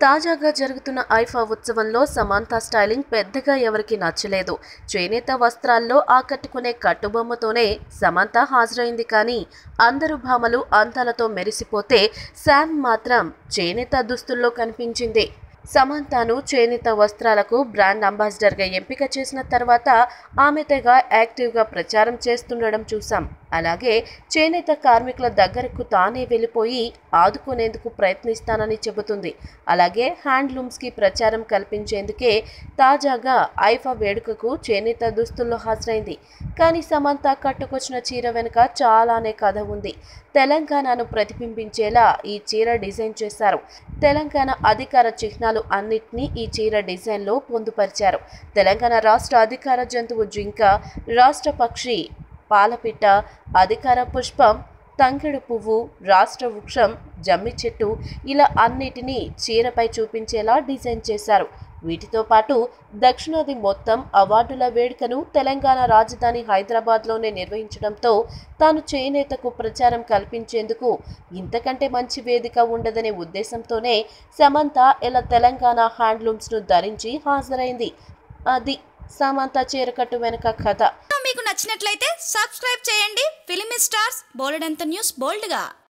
తాజాగా జరుగుతున్న ఐఫా ఉత్సవంలో సమంత స్టైలింగ్ పెద్దగా ఎవరికి నచ్చలేదు. చేనేత వస్త్రాల్లో ఆకట్టుకునే కట్టుబొమ్మతోనే సమంత హాజరైంది. కానీ అందరు భామలు అందాలతో మెరిసిపోతే శామ్ మాత్రం చేనేత దుస్తుల్లో కనిపించింది. సమంతను చేనేత వస్త్రాలకు బ్రాండ్ అంబాసిడర్గా ఎంపిక చేసిన తర్వాత ఆమె తెగ యాక్టివ్గా ప్రచారం చేస్తుండడం చూసాం. అలాగే చేనేత కార్మికుల దగ్గరకు తానే వెళ్ళిపోయి ఆదుకునేందుకు ప్రయత్నిస్తానని చెబుతుంది. అలాగే హ్యాండ్లూమ్స్కి ప్రచారం కల్పించేందుకే తాజాగా ఐఫా వేడుకకు చేనేత దుస్తుల్లో హాజరైంది. కానీ సమంత కట్టుకొచ్చిన చీర వెనుక చాలానే కథ ఉంది. తెలంగాణను ప్రతిబింబించేలా ఈ చీర డిజైన్ చేశారు. తెలంగాణ అధికార చిహ్నాలు అన్నిటినీ ఈ చీర డిజైన్లో పొందుపరిచారు. తెలంగాణ రాష్ట్ర అధికార జంతువు జింక, రాష్ట్ర పక్షి పాలపిట్ట, అధికార పుష్పం తంగెడు పువ్వు, రాష్ట్ర వృక్షం జమ్మి చెట్టు, ఇలా అన్నిటినీ చీరపై చూపించేలా డిజైన్ చేశారు. వీటితో పాటు దక్షిణాది మొత్తం అవార్డుల వేడుకను తెలంగాణ రాజధాని హైదరాబాద్లోనే నిర్వహించడంతో తాను చేనేతకు ప్రచారం కల్పించేందుకు ఇంతకంటే మంచి వేదిక ఉండదనే ఉద్దేశంతోనే సమంత ఇలా తెలంగాణ హ్యాండ్లూమ్స్ను ధరించి హాజరైంది. అది సమంత చీరకట్టు వెనుక కథ. మీకు నచ్చినట్లయితే సబ్స్క్రైబ్ చేయండి. ఫిలిమి స్టార్స్ బోలెడంత న్యూస్ బోల్డ్గా.